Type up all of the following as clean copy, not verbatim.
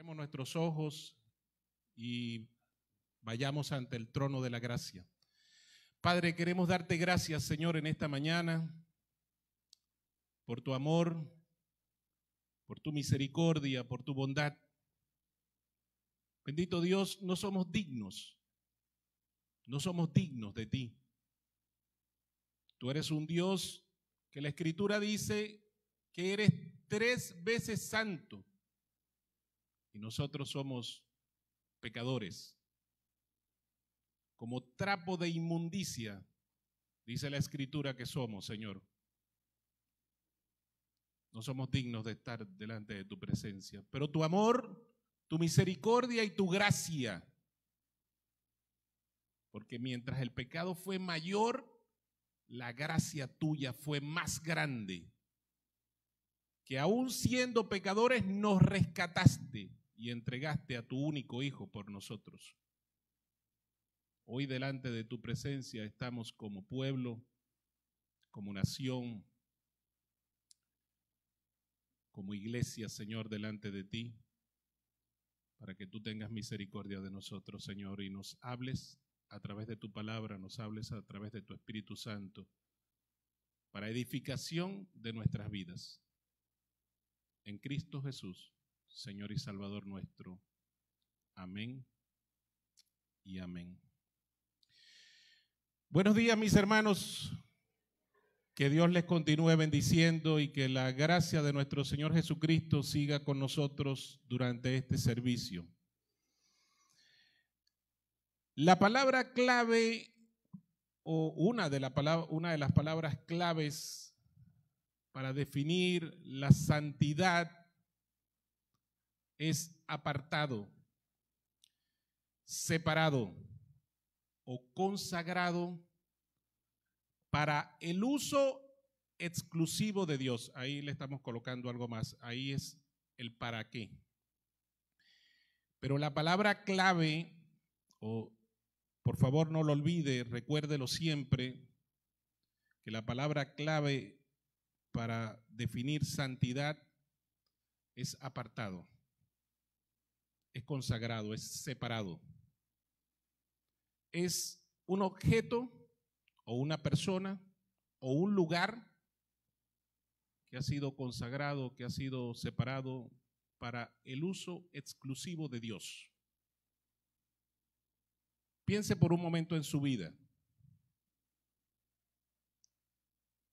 Cerremos nuestros ojos y vayamos ante el trono de la gracia. Padre, queremos darte gracias, Señor, en esta mañana, por tu amor, por tu misericordia, por tu bondad. Bendito Dios, no somos dignos de ti. Tú eres un Dios que la Escritura dice que eres 3 veces santo y nosotros somos pecadores. Como trapo de inmundicia, dice la Escritura que somos, Señor. No somos dignos de estar delante de tu presencia, pero tu amor, tu misericordia y tu gracia, porque mientras el pecado fue mayor, la gracia tuya fue más grande, que aún siendo pecadores nos rescataste y entregaste a tu único Hijo por nosotros. Hoy delante de tu presencia estamos como pueblo, como nación, como iglesia, Señor, delante de ti, para que tú tengas misericordia de nosotros, Señor, y nos hables a través de tu palabra, nos hables a través de tu Espíritu Santo, para edificación de nuestras vidas. En Cristo Jesús, Señor y Salvador nuestro. Amén y amén. Buenos días, mis hermanos. Que Dios les continúe bendiciendo y que la gracia de nuestro Señor Jesucristo siga con nosotros durante este servicio. La palabra clave o una de las palabras claves para definir la santidad es apartado, separado o consagrado para el uso exclusivo de Dios. Ahí le estamos colocando algo más. Ahí es el para qué. Pero la palabra clave, por favor no lo olvide, recuérdelo siempre, que la palabra clave para definir santidad es apartado, es consagrado, es separado. Es un objeto o una persona o un lugar que ha sido consagrado, que ha sido separado para el uso exclusivo de Dios. Piense por un momento en su vida.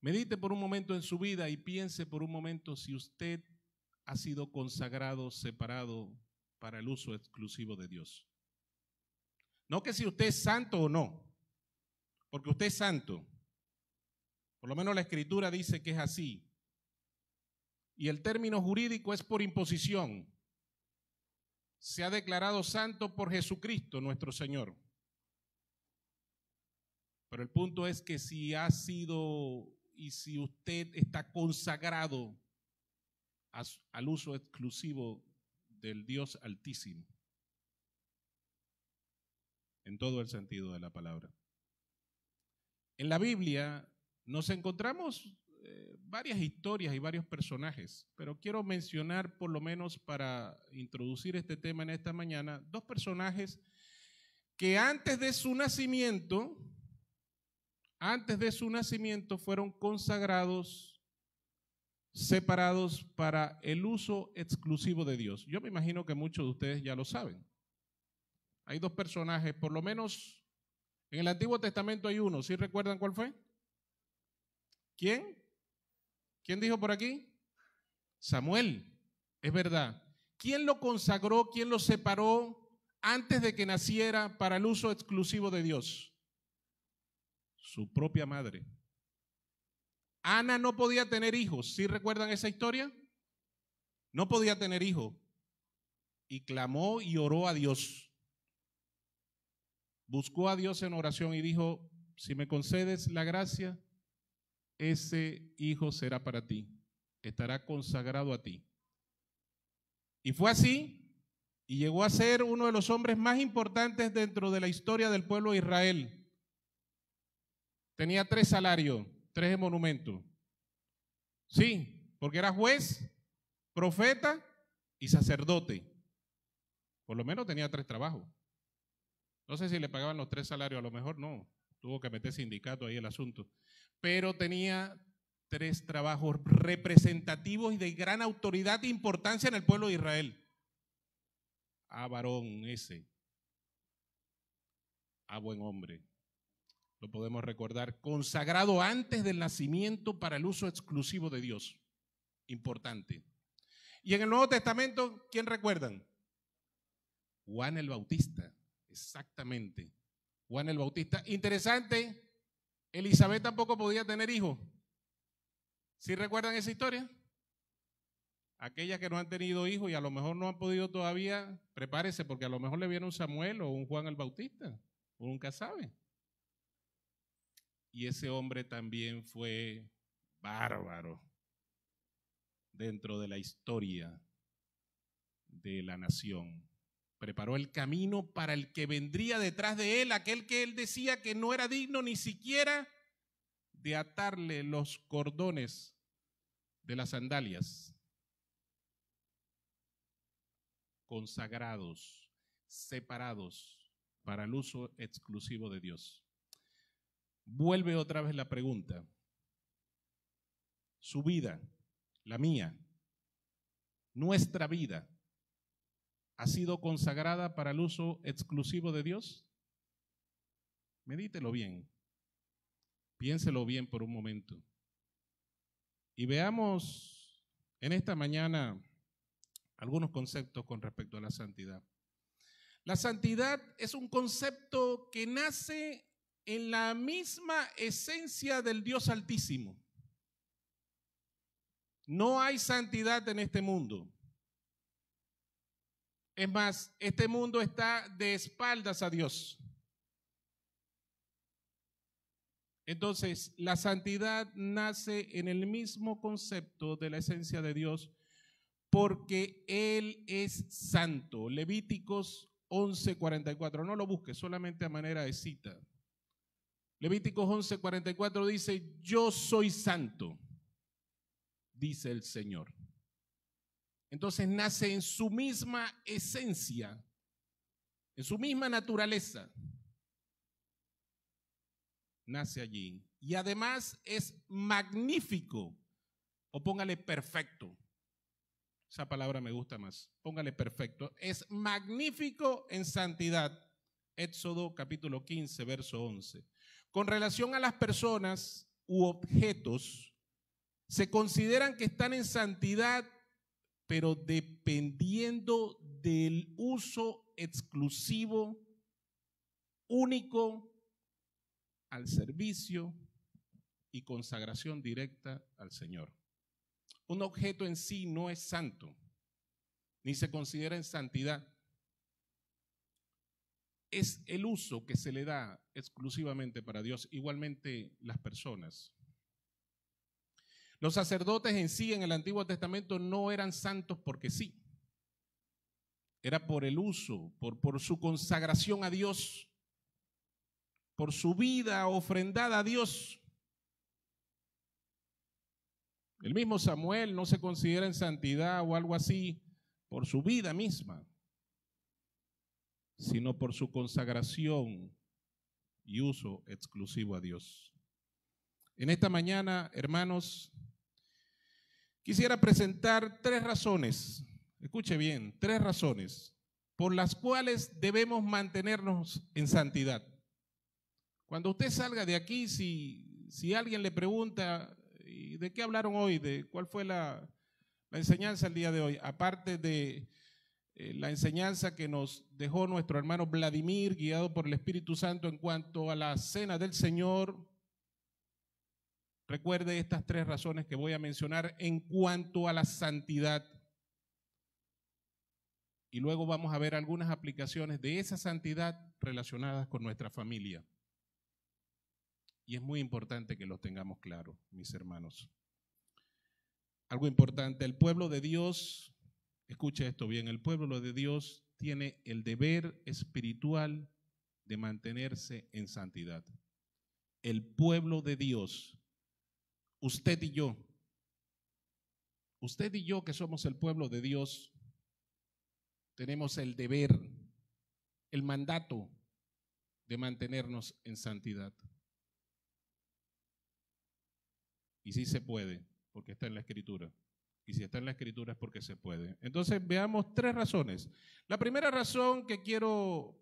Medite por un momento en su vida y piense por un momento si usted ha sido consagrado, separado para el uso exclusivo de Dios. No que si usted es santo o no, porque usted es santo. Por lo menos la Escritura dice que es así. Y el término jurídico es por imposición. Se ha declarado santo por Jesucristo, nuestro Señor. Pero el punto es que si ha sido y si usted está consagrado al uso exclusivo del Dios Altísimo, en todo el sentido de la palabra. En la Biblia nos encontramos varias historias y varios personajes, pero quiero mencionar por lo menos para introducir este tema en esta mañana, 2 personajes que antes de su nacimiento fueron consagrados, separados para el uso exclusivo de Dios. Yo me imagino que muchos de ustedes ya lo saben. Hay 2 personajes, por lo menos en el Antiguo Testamento hay uno. ¿Sí recuerdan cuál fue? ¿Quién? ¿Quién dijo por aquí? Samuel, es verdad. ¿Quién lo consagró, quién lo separó antes de que naciera para el uso exclusivo de Dios? Su propia madre. Ana no podía tener hijos. ¿Sí recuerdan esa historia? No podía tener hijos. Y clamó y oró a Dios. Buscó a Dios en oración y dijo, si me concedes la gracia, ese hijo será para ti, estará consagrado a ti. Y fue así, y llegó a ser uno de los hombres más importantes dentro de la historia del pueblo de Israel. Tenía 3 salarios, 3 monumentos. Sí, porque era juez, profeta y sacerdote. Por lo menos tenía 3 trabajos. No sé si le pagaban los 3 salarios, a lo mejor no. Tuvo que meter sindicato ahí el asunto. Pero tenía 3 trabajos representativos y de gran autoridad e importancia en el pueblo de Israel. Varón ese. Buen hombre. Lo podemos recordar. Consagrado antes del nacimiento para el uso exclusivo de Dios. Importante. Y en el Nuevo Testamento, ¿quién recuerdan? Juan el Bautista. Exactamente. Juan el Bautista. Interesante. Elizabeth tampoco podía tener hijos. ¿Sí recuerdan esa historia? Aquellas que no han tenido hijos y a lo mejor no han podido todavía, prepárese porque a lo mejor le viene un Samuel o un Juan el Bautista. Uno nunca sabe. Y ese hombre también fue bárbaro dentro de la historia de la nación. Preparó el camino para el que vendría detrás de él, aquel que él decía que no era digno ni siquiera de atarle los cordones de las sandalias. Consagrados, separados para el uso exclusivo de Dios. Vuelve otra vez la pregunta. Su vida, la mía, nuestra vida, ¿ha sido consagrada para el uso exclusivo de Dios? Medítelo bien, piénselo bien por un momento. Y veamos en esta mañana algunos conceptos con respecto a la santidad. La santidad es un concepto que nace en la misma esencia del Dios Altísimo. No hay santidad en este mundo. Es más, este mundo está de espaldas a Dios. Entonces, la santidad nace en el mismo concepto de la esencia de Dios porque Él es santo. Levíticos 11:44. No lo busques, solamente a manera de cita. Levíticos 11:44 dice, yo soy santo, dice el Señor. Entonces nace en su misma esencia, en su misma naturaleza. Nace allí. Y además es magnífico, o póngale perfecto. Esa palabra me gusta más. Póngale perfecto. Es magnífico en santidad. Éxodo capítulo 15, verso 11. Con relación a las personas u objetos, se consideran que están en santidad, pero dependiendo del uso exclusivo, único, al servicio y consagración directa al Señor. Un objeto en sí no es santo, ni se considera en santidad. Es el uso que se le da exclusivamente para Dios, igualmente las personas. Los sacerdotes en sí en el Antiguo Testamento no eran santos porque sí. Era por el uso, por su consagración a Dios, por su vida ofrendada a Dios. El mismo Samuel no se considera en santidad o algo así por su vida misma, sino por su consagración y uso exclusivo a Dios. En esta mañana, hermanos, quisiera presentar 3 razones, escuche bien, 3 razones por las cuales debemos mantenernos en santidad. Cuando usted salga de aquí, si alguien le pregunta, ¿de qué hablaron hoy? ¿De cuál fue la enseñanza el día de hoy? Aparte de la enseñanza que nos dejó nuestro hermano Vladimir, guiado por el Espíritu Santo en cuanto a la cena del Señor, recuerde estas 3 razones que voy a mencionar en cuanto a la santidad. Y luego vamos a ver algunas aplicaciones de esa santidad relacionadas con nuestra familia. Y es muy importante que lo tengamos claro, mis hermanos. Algo importante, el pueblo de Dios, escuche esto bien, el pueblo de Dios tiene el deber espiritual de mantenerse en santidad. El pueblo de Dios, usted y yo, que somos el pueblo de Dios, tenemos el deber, el mandato de mantenernos en santidad. Y sí se puede, porque está en la Escritura. Y si está en la Escritura es porque se puede. Entonces veamos 3 razones. La primera razón que quiero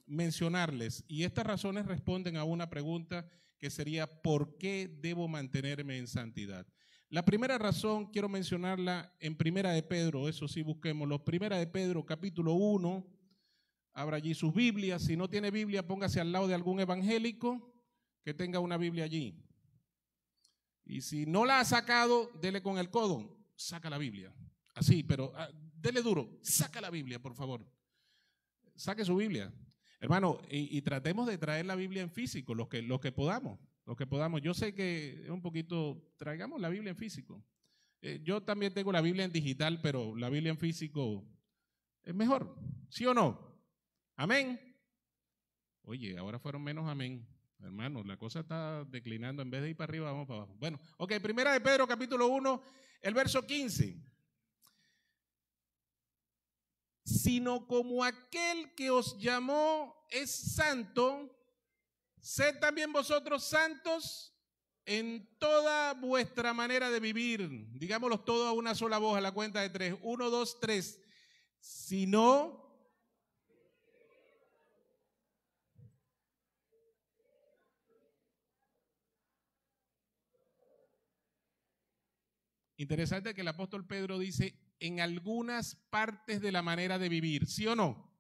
mencionarles, y estas razones responden a una pregunta que sería: ¿por qué debo mantenerme en santidad? La primera razón quiero mencionarla en Primera de Pedro, eso sí, busquémoslo. Primera de Pedro, capítulo 1, abra allí sus Biblias. Si no tiene Biblia, póngase al lado de algún evangélico que tenga una Biblia allí. Y si no la ha sacado, dele con el codo, saca la Biblia. Así, pero dele duro, saca la Biblia, por favor. Saque su Biblia. Hermano, y tratemos de traer la Biblia en físico, lo que podamos. Yo sé que es un poquito, traigamos la Biblia en físico. Yo también tengo la Biblia en digital, pero la Biblia en físico es mejor, ¿sí o no? Amén. Oye, ahora fueron menos amén. Hermano, la cosa está declinando, en vez de ir para arriba, vamos para abajo. Bueno, ok, Primera de Pedro, capítulo 1, el verso 15. Sino como aquel que os llamó es santo, sed también vosotros santos en toda vuestra manera de vivir. Digámoslo todo a una sola voz, a la cuenta de 3. 1, 2, 3. Sino... Interesante que el apóstol Pedro dice en algunas partes de la manera de vivir, ¿sí o no?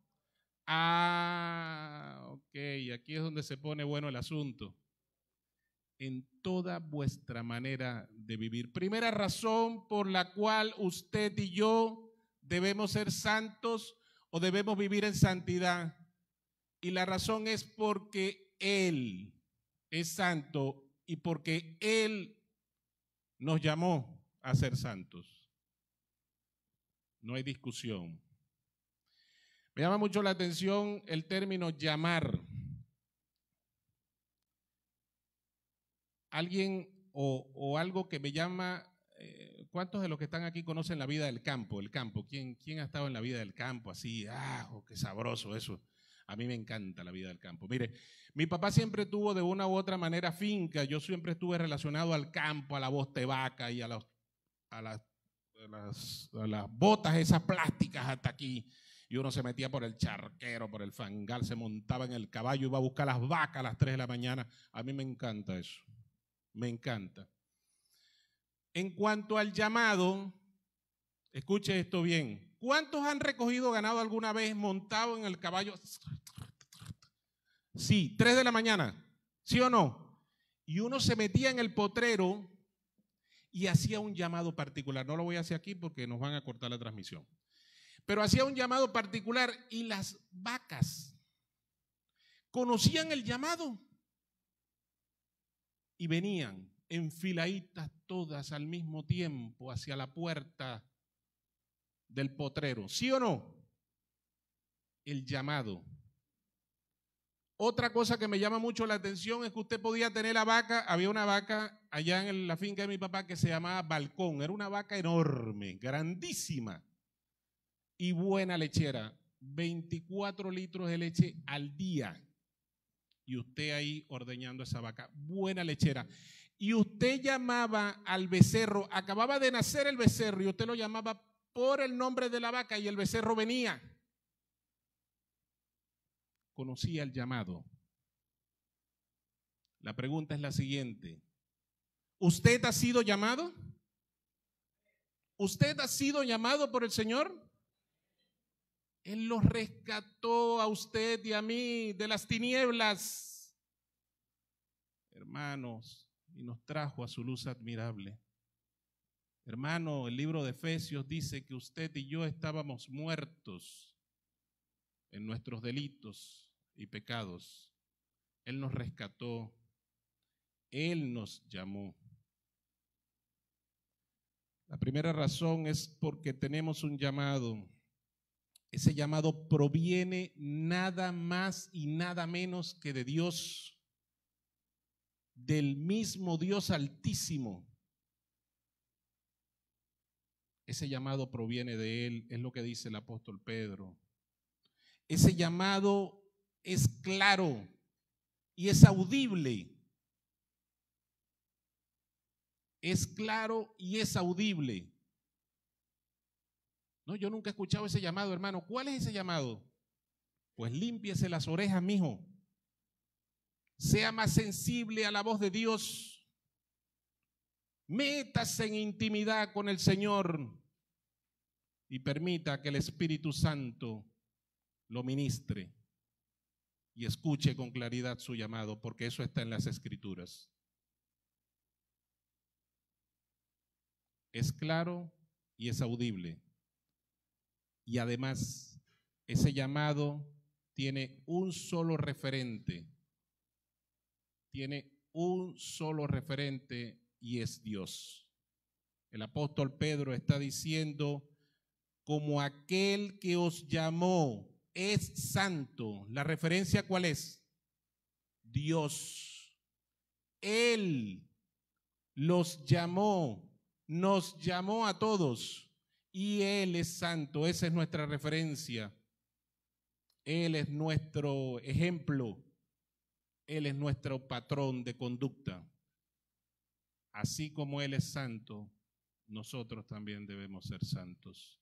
Ok, aquí es donde se pone bueno el asunto. En toda vuestra manera de vivir. Primera razón por la cual usted y yo debemos ser santos o debemos vivir en santidad. Y la razón es porque Él es santo y porque Él nos llamó a ser santos. No hay discusión. Me llama mucho la atención el término llamar. Alguien o algo que me llama, ¿cuántos de los que están aquí conocen la vida del campo? El campo, ¿quién ha estado en la vida del campo? Así, qué sabroso eso. A mí me encanta la vida del campo. Mire, mi papá siempre tuvo de una u otra manera finca, yo siempre estuve relacionado al campo, a la bosta de vaca y a las botas esas plásticas hasta aquí. Y uno se metía por el charquero, por el fangal, se montaba en el caballo, iba a buscar las vacas a las 3 de la mañana. A mí me encanta eso, me encanta. En cuanto al llamado, escuche esto bien. ¿Cuántos han recogido ganado alguna vez montado en el caballo? Sí, 3 de la mañana, ¿sí o no? Y uno se metía en el potrero y hacía un llamado particular. No lo voy a hacer aquí porque nos van a cortar la transmisión. Pero hacía un llamado particular y las vacas conocían el llamado y venían enfiladitas todas al mismo tiempo hacia la puerta del potrero. ¿Sí o no? El llamado. Otra cosa que me llama mucho la atención es que usted podía tener la vaca. Había una vaca allá en la finca de mi papá que se llamaba Balcón. Era una vaca enorme, grandísima y buena lechera. 24 litros de leche al día. Y usted ahí ordeñando esa vaca, buena lechera. Y usted llamaba al becerro, acababa de nacer el becerro y usted lo llamaba por el nombre de la vaca y el becerro venía. Conocía el llamado. La pregunta es la siguiente: ¿usted ha sido llamado? ¿Usted ha sido llamado por el Señor? Él los rescató a usted y a mí de las tinieblas, hermanos, y nos trajo a su luz admirable. Hermano, el libro de Efesios dice que usted y yo estábamos muertos en nuestros delitos y pecados. Él nos rescató, Él nos llamó. La primera razón es porque tenemos un llamado. Ese llamado proviene nada más y nada menos que de Dios, del mismo Dios Altísimo. Ese llamado proviene de Él, es lo que dice el apóstol Pedro. Ese llamado es claro y es audible. Es claro y es audible. No, yo nunca he escuchado ese llamado, hermano. ¿Cuál es ese llamado? Pues límpiese las orejas, mijo. Sea más sensible a la voz de Dios. Métase en intimidad con el Señor y permita que el Espíritu Santo lo ministre y escuche con claridad su llamado, porque eso está en las Escrituras. Es claro y es audible. Y además, ese llamado tiene un solo referente. Tiene un solo referente y es Dios. El apóstol Pedro está diciendo, como aquel que os llamó es santo. ¿La referencia cuál es? Dios. Él los llamó, nos llamó a todos y Él es santo. Esa es nuestra referencia. Él es nuestro ejemplo. Él es nuestro patrón de conducta. Así como Él es santo, nosotros también debemos ser santos.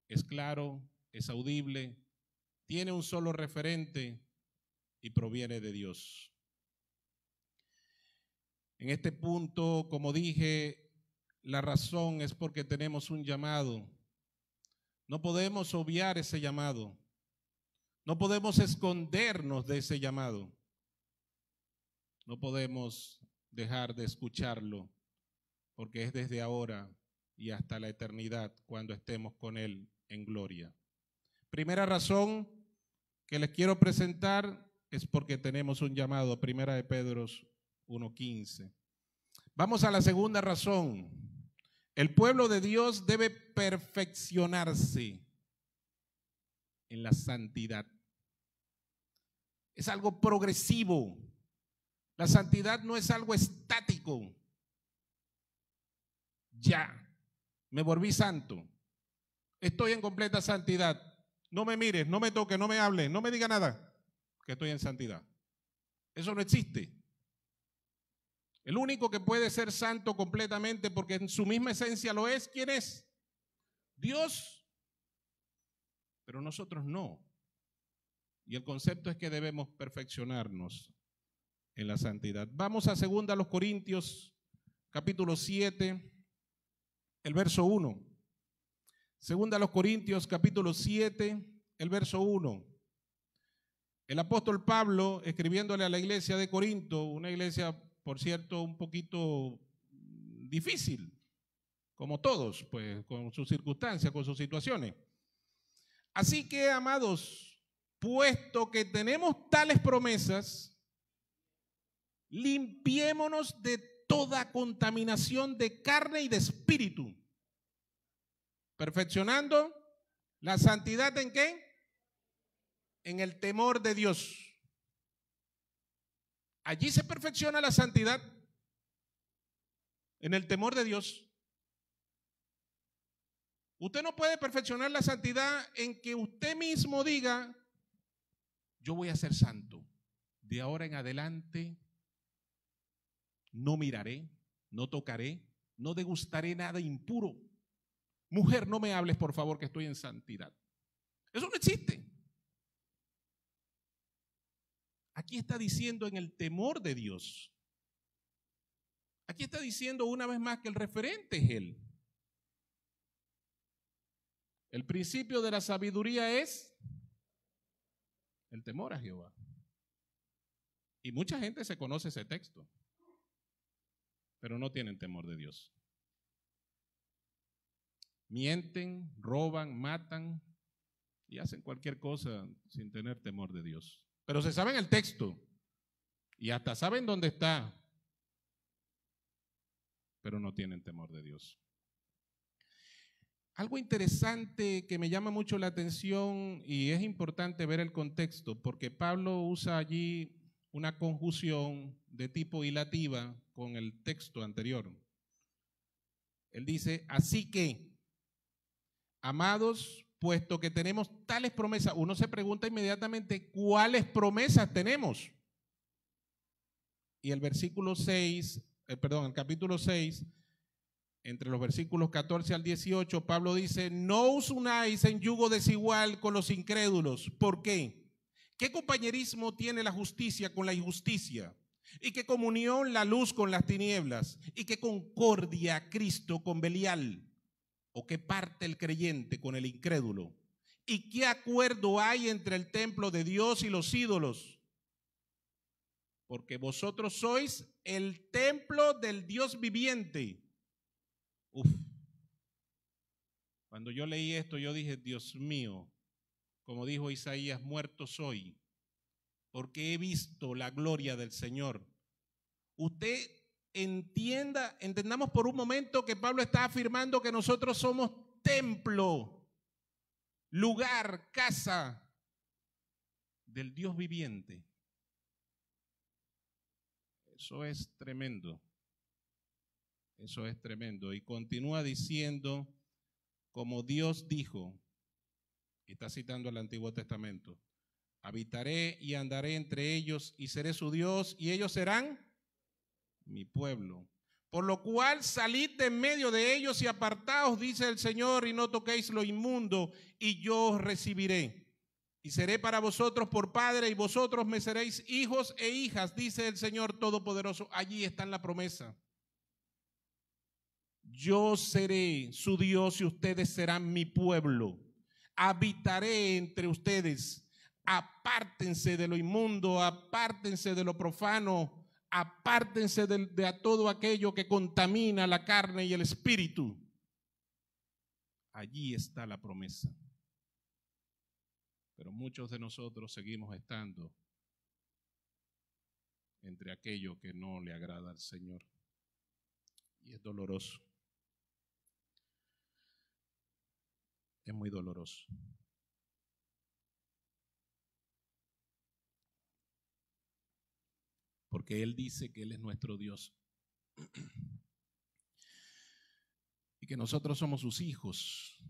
Es claro, es audible, tiene un solo referente y proviene de Dios. En este punto, como dije, la razón es porque tenemos un llamado. No podemos obviar ese llamado. No podemos escondernos de ese llamado. No podemos dejar de escucharlo, porque es desde ahora y hasta la eternidad cuando estemos con Él en gloria. Primera razón que les quiero presentar es porque tenemos un llamado, Primera de Pedro 1:15. Vamos a la segunda razón. El pueblo de Dios debe perfeccionarse en la santidad. Es algo progresivo. La santidad no es algo estático. Ya, me volví santo. Estoy en completa santidad. No me mires, no me toques, no me hables, no me diga nada, que estoy en santidad. Eso no existe. El único que puede ser santo completamente, porque en su misma esencia lo es, ¿quién es? Dios. Pero nosotros no. Y el concepto es que debemos perfeccionarnos en la santidad. Vamos a 2 Corintios, capítulo 7, el verso 1. 2 Corintios, capítulo 7, el verso 1. El apóstol Pablo, escribiéndole a la iglesia de Corinto, una iglesia, por cierto, un poquito difícil, como todos, pues, con sus circunstancias, con sus situaciones. Así que, amados, puesto que tenemos tales promesas, limpiémonos de toda contaminación de carne y de espíritu, perfeccionando la santidad ¿en qué? En el temor de Dios. Allí se perfecciona la santidad, en el temor de Dios. Usted no puede perfeccionar la santidad en que usted mismo diga, yo voy a ser santo. De ahora en adelante no miraré, no tocaré, no degustaré nada impuro. Mujer, no me hables, por favor, que estoy en santidad. Eso no existe. Aquí está diciendo en el temor de Dios. Aquí está diciendo una vez más que el referente es Él. El principio de la sabiduría es el temor a Jehová. Y mucha gente se conoce ese texto, pero no tienen temor de Dios. Mienten, roban, matan y hacen cualquier cosa sin tener temor de Dios. Pero se saben el texto y hasta saben dónde está, pero no tienen temor de Dios. Algo interesante que me llama mucho la atención y es importante ver el contexto, porque Pablo usa allí una conjunción de tipo hilativa con el texto anterior. Él dice, así que, amados, puesto que tenemos tales promesas, uno se pregunta inmediatamente, ¿cuáles promesas tenemos? Y el el capítulo 6, entre los versículos 14 al 18, Pablo dice, no os unáis en yugo desigual con los incrédulos. ¿Por qué? ¿Qué compañerismo tiene la justicia con la injusticia? ¿Y qué comunión la luz con las tinieblas? ¿Y qué concordia Cristo con Belial? ¿O qué parte el creyente con el incrédulo? ¿Y qué acuerdo hay entre el templo de Dios y los ídolos? Porque vosotros sois el templo del Dios viviente. Uf. Cuando yo leí esto, yo dije, Dios mío, como dijo Isaías, muerto soy, porque he visto la gloria del Señor. Usted entendamos por un momento que Pablo está afirmando que nosotros somos templo, lugar, casa del Dios viviente. Eso es tremendo. Eso es tremendo. Y continúa diciendo, como Dios dijo, y está citando el Antiguo Testamento, habitaré y andaré entre ellos y seré su Dios y ellos serán mi pueblo. Por lo cual salid de en medio de ellos y apartaos, dice el Señor, y no toquéis lo inmundo, y yo os recibiré. Y seré para vosotros por padre, y vosotros me seréis hijos e hijas, dice el Señor Todopoderoso. Allí está en la promesa. Yo seré su Dios y ustedes serán mi pueblo. Habitaré entre ustedes. Apártense de lo inmundo, apártense de lo profano, apártense de todo aquello que contamina la carne y el espíritu. Allí está la promesa. Pero muchos de nosotros seguimos estando entre aquello que no le agrada al Señor. Y es doloroso. Es muy doloroso. Porque Él dice que Él es nuestro Dios. Y que nosotros somos sus hijos,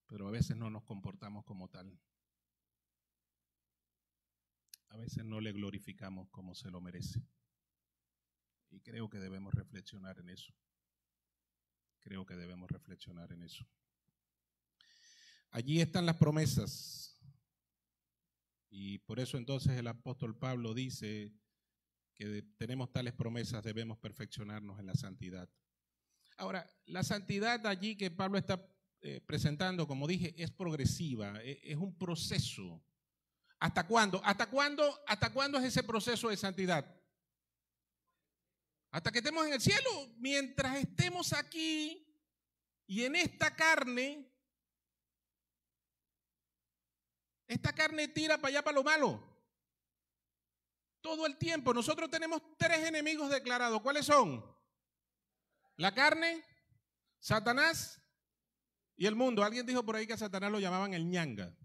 pero a veces no nos comportamos como tal. A veces no le glorificamos como se lo merece. Y creo que debemos reflexionar en eso. Creo que debemos reflexionar en eso. Allí están las promesas. Y por eso entonces el apóstol Pablo dice que tenemos tales promesas, debemos perfeccionarnos en la santidad. Ahora, la santidad allí que Pablo está presentando, como dije, es progresiva, es un proceso. ¿Hasta cuándo? ¿Hasta cuándo es ese proceso de santidad? Hasta que estemos en el cielo. Mientras estemos aquí y en esta carne tira para allá para lo malo. Todo el tiempo. Nosotros tenemos 3 enemigos declarados. ¿Cuáles son? La carne, Satanás y el mundo. Alguien dijo por ahí que a Satanás lo llamaban el ñanga.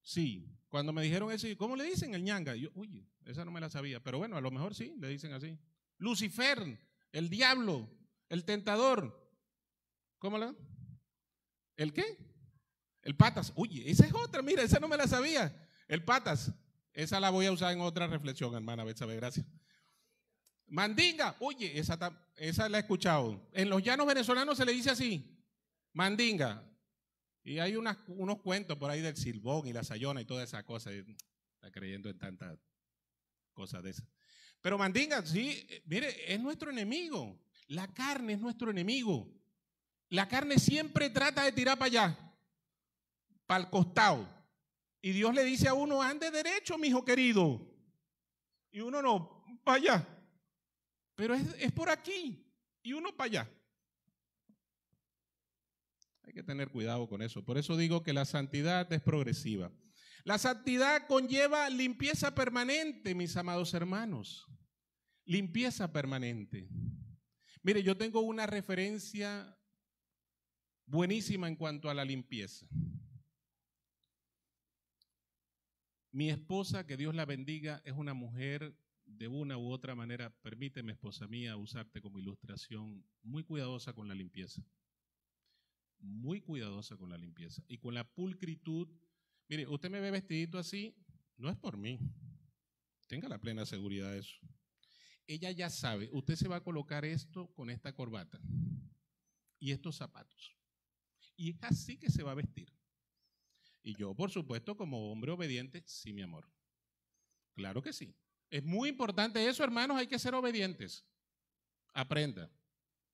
Sí, cuando me dijeron eso, ¿cómo le dicen el ñanga? Yo, uy, esa no me la sabía, pero bueno, a lo mejor sí, le dicen así. Lucifer, el diablo, el tentador. ¿Cómo la? ¿El qué? El patas. Uy, esa es otra, mira, esa no me la sabía. El patas, esa la voy a usar en otra reflexión, hermana Betsabe, gracias. Mandinga, oye, esa la he escuchado. En los llanos venezolanos se le dice así, mandinga. Y hay unos cuentos por ahí del silbón y la sayona y toda esa cosa. Está creyendo en tantas cosas de esas. Pero mandinga, sí, mire, es nuestro enemigo. La carne es nuestro enemigo. La carne siempre trata de tirar para allá, para el costado. Y Dios le dice a uno, ande derecho, mi hijo querido. Y uno no, para allá. Pero es por aquí. Y uno para allá. Hay que tener cuidado con eso. Por eso digo que la santidad es progresiva. La santidad conlleva limpieza permanente, mis amados hermanos. Limpieza permanente. Mire, yo tengo una referencia buenísima en cuanto a la limpieza. Mi esposa, que Dios la bendiga, es una mujer de una u otra manera, permíteme, esposa mía, usarte como ilustración, muy cuidadosa con la limpieza. Muy cuidadosa con la limpieza y con la pulcritud. Mire, usted me ve vestidito así, no es por mí. Tenga la plena seguridad de eso. Ella ya sabe, usted se va a colocar esto con esta corbata y estos zapatos. Y es así que se va a vestir. Y yo, por supuesto, como hombre obediente, sí, mi amor. Claro que sí. Es muy importante eso, hermanos, hay que ser obedientes. Aprenda.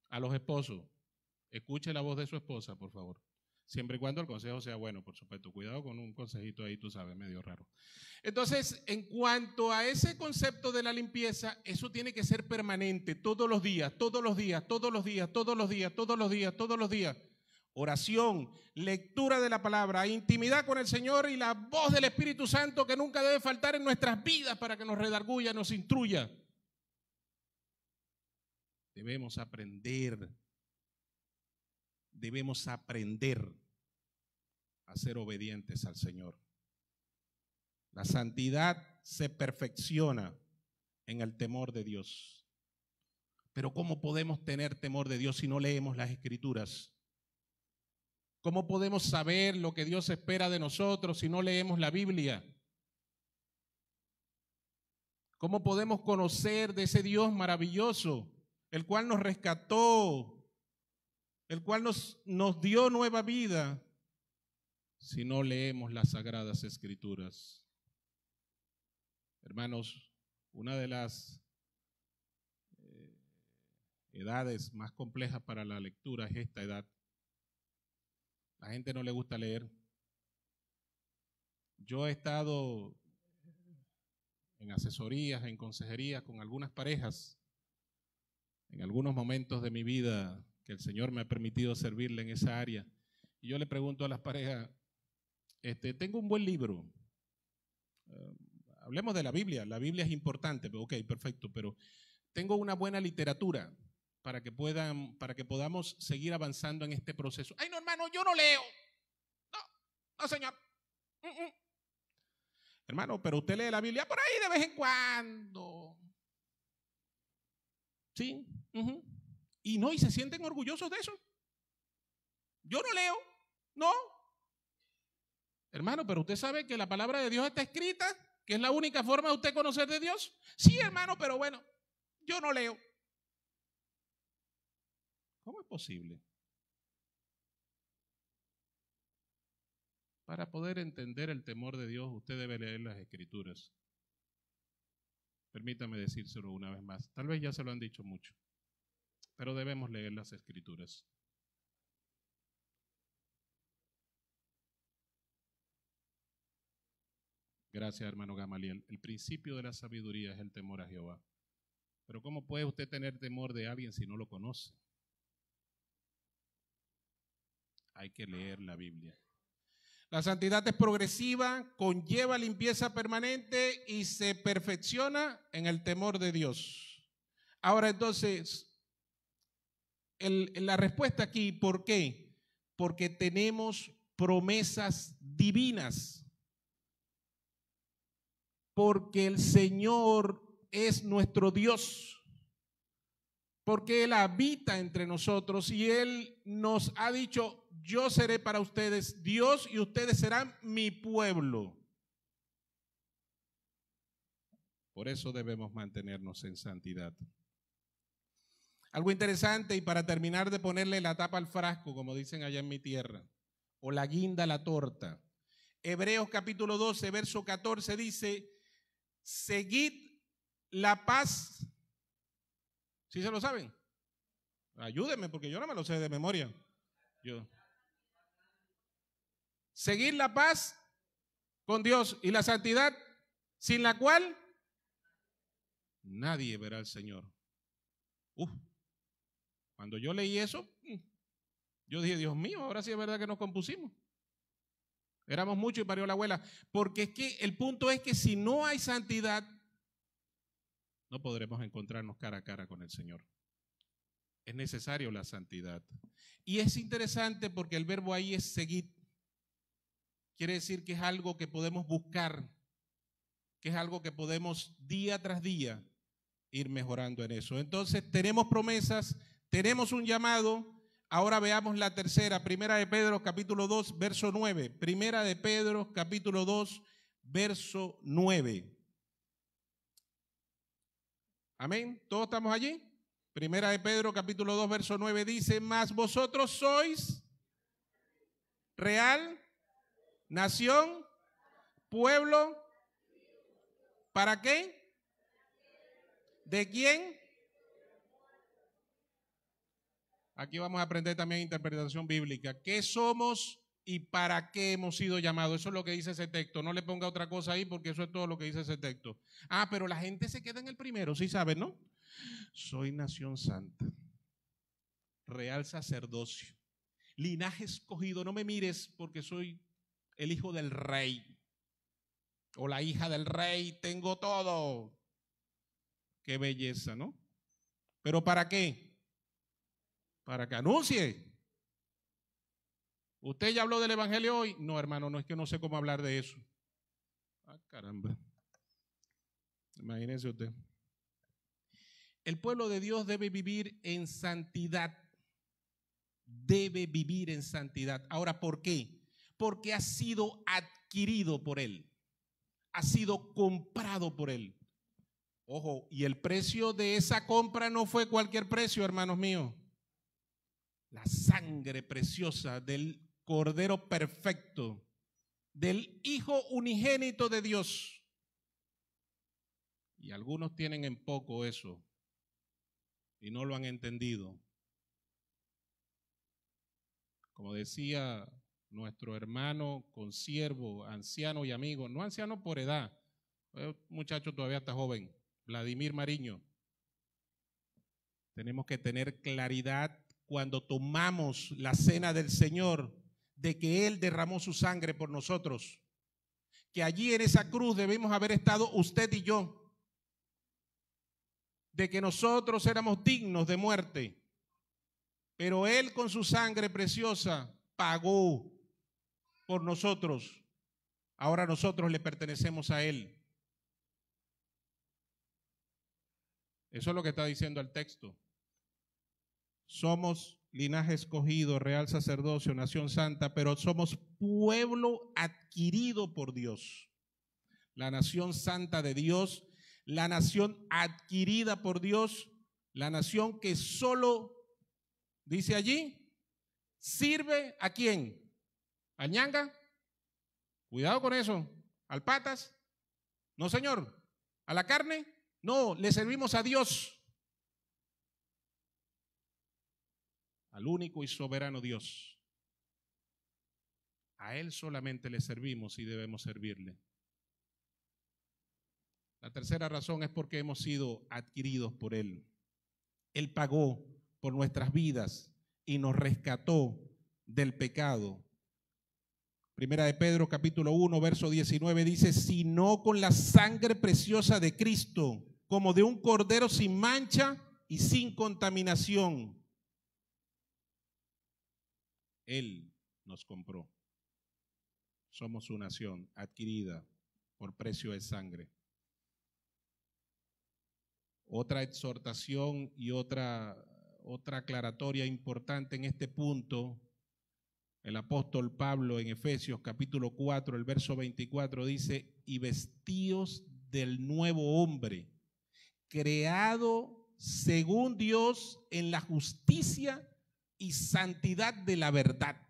A los esposos, escuche la voz de su esposa, por favor. Siempre y cuando el consejo sea bueno, por supuesto. Cuidado con un consejito ahí, tú sabes, medio raro. Entonces, en cuanto a ese concepto de la limpieza, eso tiene que ser permanente, todos los días, todos los días, todos los días, todos los días, todos los días, todos los días. Oración, lectura de la palabra, intimidad con el Señor y la voz del Espíritu Santo que nunca debe faltar en nuestras vidas para que nos redarguya, nos instruya. Debemos aprender a ser obedientes al Señor. La santidad se perfecciona en el temor de Dios. Pero ¿cómo podemos tener temor de Dios si no leemos las Escrituras? ¿Cómo podemos saber lo que Dios espera de nosotros si no leemos la Biblia? ¿Cómo podemos conocer de ese Dios maravilloso, el cual nos rescató, el cual nos dio nueva vida, si no leemos las Sagradas Escrituras? Hermanos, una de las edades más complejas para la lectura es esta edad. La gente no le gusta leer. Yo he estado en asesorías, en consejerías con algunas parejas, en algunos momentos de mi vida que el Señor me ha permitido servirle en esa área. Y yo le pregunto a las parejas, tengo un buen libro, hablemos de la Biblia es importante, pero ok, perfecto, pero tengo una buena literatura para que podamos seguir avanzando en este proceso. Ay, no, hermano, yo no leo. No, señor. Hermano, pero usted lee la Biblia por ahí de vez en cuando. Sí. Y se sienten orgullosos de eso. Yo no leo. No. Hermano, pero usted sabe que la palabra de Dios está escrita, que es la única forma de usted conocer de Dios. Sí, hermano, pero bueno, yo no leo. ¿Cómo es posible? Para poder entender el temor de Dios, usted debe leer las Escrituras. Permítame decírselo una vez más. Tal vez ya se lo han dicho mucho, pero debemos leer las Escrituras. Gracias, hermano Gamaliel. El principio de la sabiduría es el temor a Jehová. Pero ¿cómo puede usted tener temor de alguien si no lo conoce? Hay que leer la Biblia. La santidad es progresiva, conlleva limpieza permanente y se perfecciona en el temor de Dios. Ahora entonces, la respuesta aquí, ¿por qué? Porque tenemos promesas divinas. Porque el Señor es nuestro Dios. Porque Él habita entre nosotros y Él nos ha dicho, yo seré para ustedes Dios y ustedes serán mi pueblo. Por eso debemos mantenernos en santidad. Algo interesante, y para terminar de ponerle la tapa al frasco, como dicen allá en mi tierra, o la guinda a la torta. Hebreos capítulo 12, verso 14 dice, seguid la paz. ¿Sí se lo saben? Ayúdenme porque yo no me lo sé de memoria. Seguir la paz con Dios y la santidad, sin la cual nadie verá al Señor. Cuando yo leí eso, yo dije, Dios mío, ahora sí es verdad que nos compusimos. Éramos muchos y parió la abuela. Porque es que el punto es que si no hay santidad, no podremos encontrarnos cara a cara con el Señor. Es necesario la santidad. Y es interesante porque el verbo ahí es seguir. Quiere decir que es algo que podemos buscar, que es algo que podemos día tras día ir mejorando en eso. Entonces tenemos promesas, tenemos un llamado. Ahora veamos la tercera, Primera de Pedro capítulo 2, verso 9. Primera de Pedro capítulo 2, verso 9. Amén. ¿Todos estamos allí? Primera de Pedro capítulo 2, verso 9 dice: mas vosotros sois real, nación, pueblo, ¿para qué? ¿De quién? Aquí vamos a aprender también interpretación bíblica. ¿Qué somos y para qué hemos sido llamados? Eso es lo que dice ese texto. No le ponga otra cosa ahí porque eso es todo lo que dice ese texto. Ah, pero la gente se queda en el primero, sí saben, ¿no? Soy nación santa, real sacerdocio, linaje escogido. No me mires porque soy el hijo del rey o la hija del rey, tengo todo. Qué belleza, ¿no? ¿Pero para qué? Para que anuncie. ¿Usted ya habló del evangelio hoy? No, hermano, no, es que no sé cómo hablar de eso. Ah, caramba. Imagínense usted. El pueblo de Dios debe vivir en santidad. Debe vivir en santidad. Ahora, ¿por qué? Porque ha sido adquirido por Él. Ha sido comprado por Él. Ojo, y el precio de esa compra no fue cualquier precio, hermanos míos. La sangre preciosa del Cordero perfecto, del Hijo unigénito de Dios. Y algunos tienen en poco eso y no lo han entendido. Como decía nuestro hermano consiervo, anciano y amigo, no anciano por edad, el muchacho todavía está joven, Vladimir Mariño. Tenemos que tener claridad cuando tomamos la cena del Señor de que Él derramó su sangre por nosotros, que allí en esa cruz debemos haber estado usted y yo, de que nosotros éramos dignos de muerte, pero Él con su sangre preciosa pagó por nosotros. Ahora nosotros le pertenecemos a Él. Eso es lo que está diciendo el texto. Somos linaje escogido, real sacerdocio, nación santa, pero somos pueblo adquirido por Dios. La nación santa de Dios, la nación adquirida por Dios, la nación que solo, dice allí, sirve ¿a quién? ¿Al ñanga? Cuidado con eso. ¿Al patas? No, señor. ¿A la carne? No, le servimos a Dios. Al único y soberano Dios. A Él solamente le servimos y debemos servirle. La tercera razón es porque hemos sido adquiridos por Él. Él pagó por nuestras vidas y nos rescató del pecado. Primera de Pedro capítulo 1 verso 19 dice: sino con la sangre preciosa de Cristo, como de un cordero sin mancha y sin contaminación. Él nos compró. Somos su nación adquirida por precio de sangre. Otra exhortación y otra aclaratoria importante en este punto, el apóstol Pablo en Efesios capítulo 4, el verso 24 dice: y vestíos del nuevo hombre, creado según Dios en la justicia y santidad de la verdad.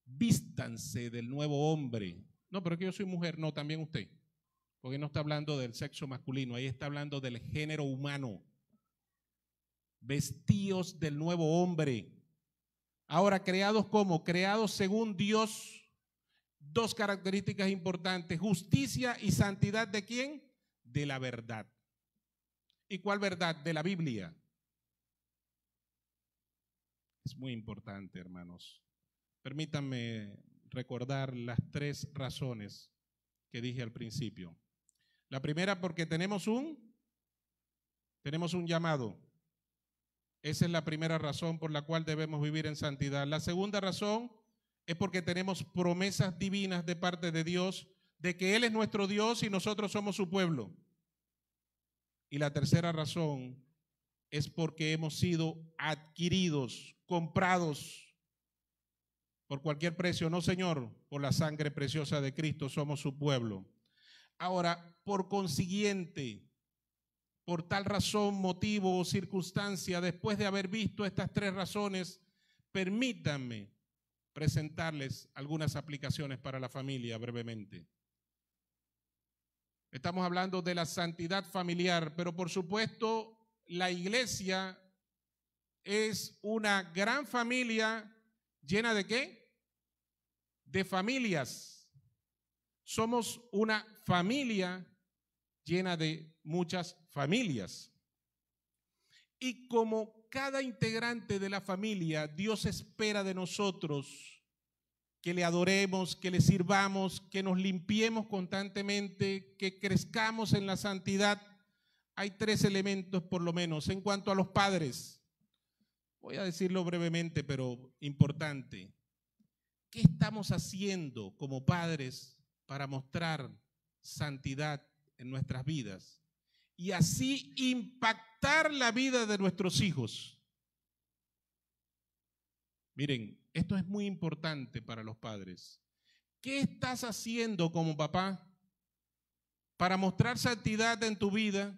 Vístanse del nuevo hombre. No, pero es que yo soy mujer. No, también usted. Porque no está hablando del sexo masculino, ahí está hablando del género humano. Vestíos del nuevo hombre. Ahora, creados ¿cómo? Creados según Dios. Dos características importantes: justicia y santidad. ¿De quién? De la verdad. ¿Y cuál verdad? De la Biblia. Es muy importante, hermanos. Permítanme recordar las tres razones que dije al principio. La primera, porque tenemos un llamado. Esa es la primera razón por la cual debemos vivir en santidad. La segunda razón es porque tenemos promesas divinas de parte de Dios, de que Él es nuestro Dios y nosotros somos su pueblo. Y la tercera razón es porque hemos sido adquiridos, comprados por cualquier precio. No, Señor, por la sangre preciosa de Cristo somos su pueblo. Ahora, por consiguiente, por tal razón, motivo o circunstancia, después de haber visto estas tres razones, permítanme presentarles algunas aplicaciones para la familia brevemente. Estamos hablando de la santidad familiar, pero por supuesto la iglesia es una gran familia llena de ¿qué? De familias. Somos una familia llena de muchas familias. Y como cada integrante de la familia, Dios espera de nosotros que le adoremos, que le sirvamos, que nos limpiemos constantemente, que crezcamos en la santidad. Hay tres elementos por lo menos. En cuanto a los padres, voy a decirlo brevemente, pero importante. ¿Qué estamos haciendo como padres para mostrar santidad en nuestras vidas y así impactar la vida de nuestros hijos? Miren, esto es muy importante para los padres. ¿Qué estás haciendo como papá para mostrar santidad en tu vida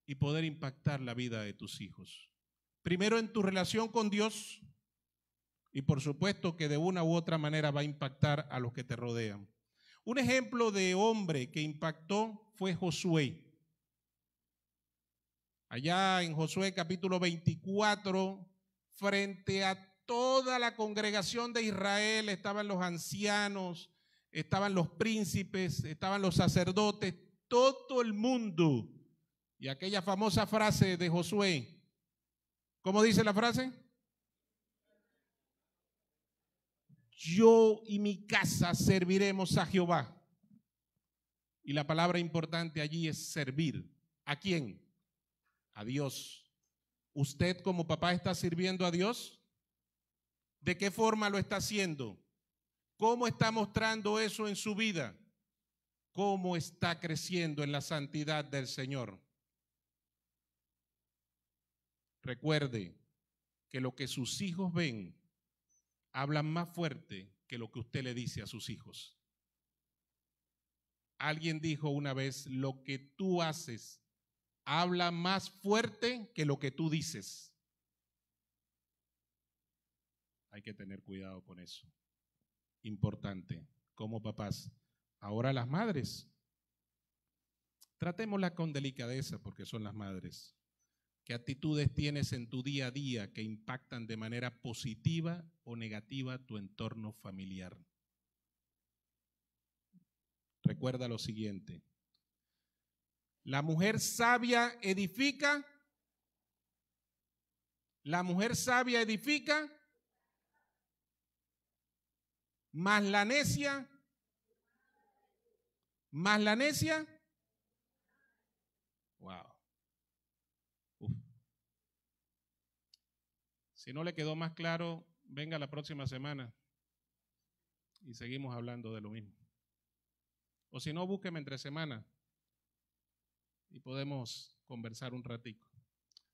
y poder impactar la vida de tus hijos? Primero, en tu relación con Dios, y por supuesto que de una u otra manera va a impactar a los que te rodean. Un ejemplo de hombre que impactó fue Josué. Allá en Josué capítulo 24, frente a toda la congregación de Israel, estaban los ancianos, estaban los príncipes, estaban los sacerdotes, todo el mundo. Y aquella famosa frase de Josué, ¿cómo dice la frase? Yo y mi casa serviremos a Jehová. Y la palabra importante allí es servir. ¿A quién? A Dios. ¿Usted como papá está sirviendo a Dios? ¿De qué forma lo está haciendo? ¿Cómo está mostrando eso en su vida? ¿Cómo está creciendo en la santidad del Señor? Recuerde que lo que sus hijos ven hablan más fuerte que lo que usted le dice a sus hijos. Alguien dijo una vez, lo que tú haces habla más fuerte que lo que tú dices. Hay que tener cuidado con eso. Importante, como papás. Ahora las madres. Tratémosla con delicadeza porque son las madres. ¿Qué actitudes tienes en tu día a día que impactan de manera positiva o negativa tu entorno familiar? Recuerda lo siguiente. La mujer sabia edifica. La mujer sabia edifica. Más la necia. Más la necia. Wow. Uf. Si no le quedó más claro, venga la próxima semana y seguimos hablando de lo mismo. O si no, búsqueme entre semana y podemos conversar un ratico.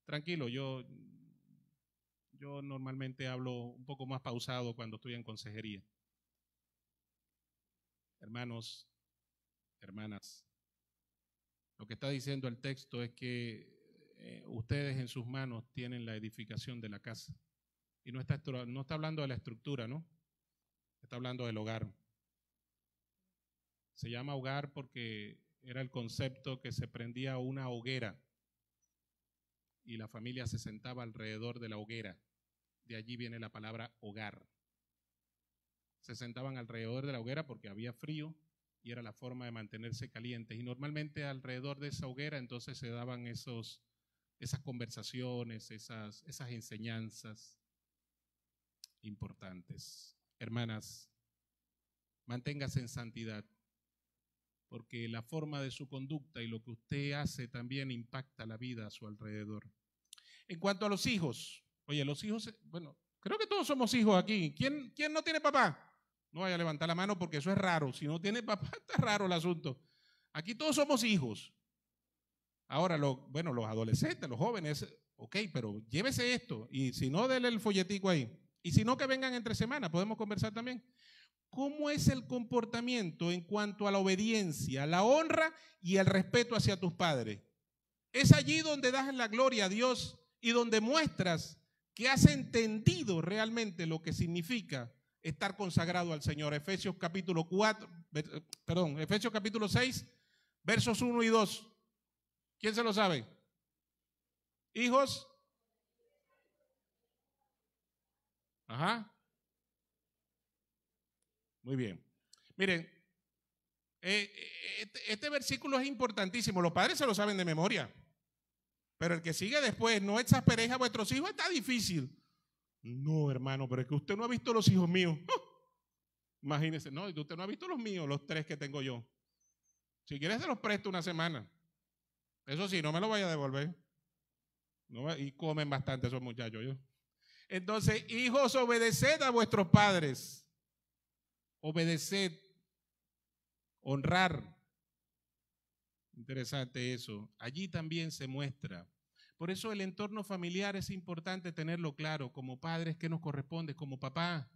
Tranquilo, yo normalmente hablo un poco más pausado cuando estoy en consejería. Hermanos, hermanas, lo que está diciendo el texto es que ustedes en sus manos tienen la edificación de la casa. Y no está hablando de la estructura, ¿no? Está hablando del hogar. Se llama hogar porque era el concepto que se prendía una hoguera y la familia se sentaba alrededor de la hoguera. De allí viene la palabra hogar. Se sentaban alrededor de la hoguera porque había frío y era la forma de mantenerse calientes. Y normalmente alrededor de esa hoguera entonces se daban esas conversaciones, esas enseñanzas importantes. Hermanas, manténgase en santidad, porque la forma de su conducta y lo que usted hace también impacta la vida a su alrededor. En cuanto a los hijos, oye, los hijos, bueno, creo que todos somos hijos aquí. ¿Quién no tiene papá? No vaya a levantar la mano porque eso es raro. Si no tiene papá, está raro el asunto. Aquí todos somos hijos. Ahora, los adolescentes, los jóvenes, ok, pero llévese esto. Y si no, déle el folletico ahí. Y si no, que vengan entre semanas, podemos conversar también. ¿Cómo es el comportamiento en cuanto a la obediencia, la honra y el respeto hacia tus padres? Es allí donde das la gloria a Dios y donde muestras que has entendido realmente lo que significa estar consagrado al Señor. Efesios capítulo 6, versos 1 y 2. ¿Quién se lo sabe? Hijos. Ajá. Muy bien. Miren, este versículo es importantísimo. Los padres se lo saben de memoria. Pero el que sigue después, no exasperéis a vuestros hijos, está difícil. No, hermano, pero es que usted no ha visto los hijos míos. Imagínese, no, usted no ha visto los míos, los 3 que tengo yo. Si quieres se los presto una semana. Eso sí, no me lo vaya a devolver. No, y comen bastante esos muchachos. Entonces, hijos, obedeced a vuestros padres. Obedeced, honrar. Interesante eso. Allí también se muestra. Por eso el entorno familiar es importante tenerlo claro. Como padres, ¿qué nos corresponde? Como papá.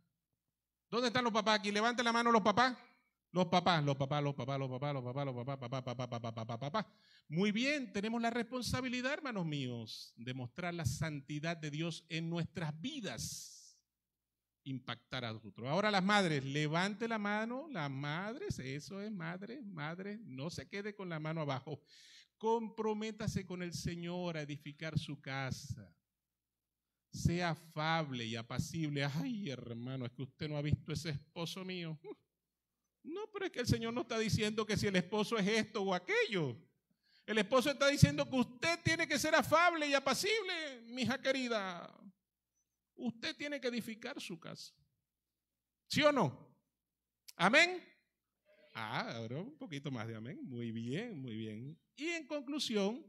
¿Dónde están los papás aquí? Levanten la mano los papás. Los papás. Muy bien, tenemos la responsabilidad, hermanos míos, de mostrar la santidad de Dios en nuestras vidas. Impactar a otros. Ahora las madres, levante la mano, las madres, eso es madre, no se quede con la mano abajo. Comprométase con el Señor a edificar su casa. Sea afable y apacible. Ay, hermano, es que usted no ha visto ese esposo mío. No, pero es que el Señor no está diciendo que si el esposo es esto o aquello. El esposo está diciendo que usted tiene que ser afable y apacible, mija querida. Usted tiene que edificar su casa. ¿Sí o no? ¿Amén? Ahora un poquito más de amén. Muy bien, muy bien. Y en conclusión,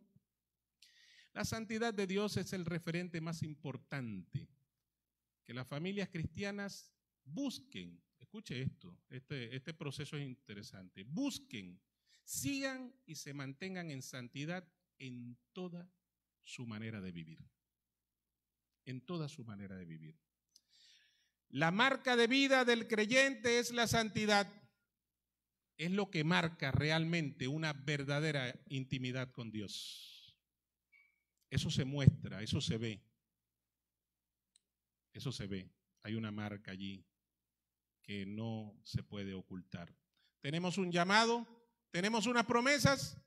la santidad de Dios es el referente más importante que las familias cristianas busquen. Escuche esto, este proceso es interesante. Busquen, sigan y se mantengan en santidad en toda su manera de vivir. En toda su manera de vivir. La marca de vida del creyente es la santidad. Es lo que marca realmente una verdadera intimidad con Dios. Eso se muestra, eso se ve. Eso se ve. Hay una marca allí que no se puede ocultar. Tenemos un llamado, tenemos unas promesas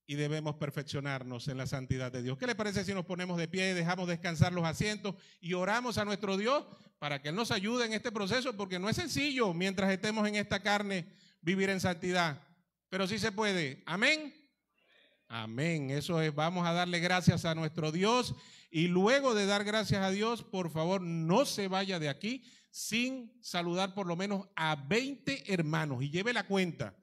y debemos perfeccionarnos en la santidad de Dios. ¿Qué le parece si nos ponemos de pie, dejamos descansar los asientos y oramos a nuestro Dios para que Él nos ayude en este proceso? Porque no es sencillo mientras estemos en esta carne vivir en santidad, pero sí se puede. Amén. Amén. Eso es, vamos a darle gracias a nuestro Dios y luego de dar gracias a Dios, por favor, no se vaya de aquí sin saludar por lo menos a 20 hermanos y lleve la cuenta.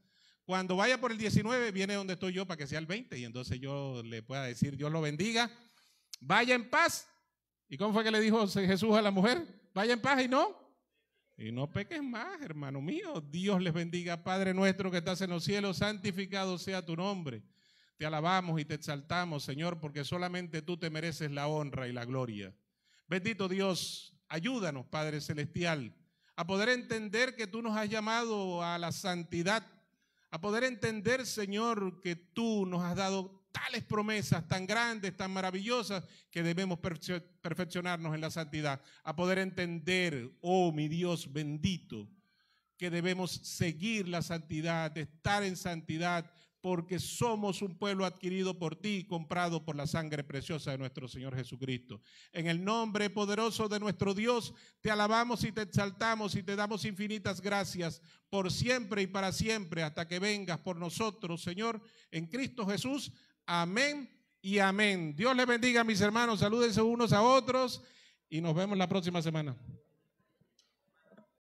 Cuando vaya por el 19, viene donde estoy yo para que sea el 20 y entonces yo le pueda decir, Dios lo bendiga, vaya en paz. ¿Y cómo fue que le dijo Jesús a la mujer? Vaya en paz y no peques más, hermano mío. Dios les bendiga. Padre nuestro que estás en los cielos, santificado sea tu nombre. Te alabamos y te exaltamos, Señor, porque solamente tú te mereces la honra y la gloria. Bendito Dios, ayúdanos, Padre Celestial, a poder entender que tú nos has llamado a la santidad, a poder entender, Señor, que tú nos has dado tales promesas tan grandes, tan maravillosas, que debemos perfeccionarnos en la santidad, a poder entender, oh mi Dios bendito, que debemos seguir la santidad, estar en santidad, porque somos un pueblo adquirido por ti, comprado por la sangre preciosa de nuestro Señor Jesucristo. En el nombre poderoso de nuestro Dios, te alabamos y te exaltamos y te damos infinitas gracias por siempre y para siempre, hasta que vengas por nosotros, Señor, en Cristo Jesús. Amén y amén. Dios les bendiga, mis hermanos. Salúdense unos a otros y nos vemos la próxima semana.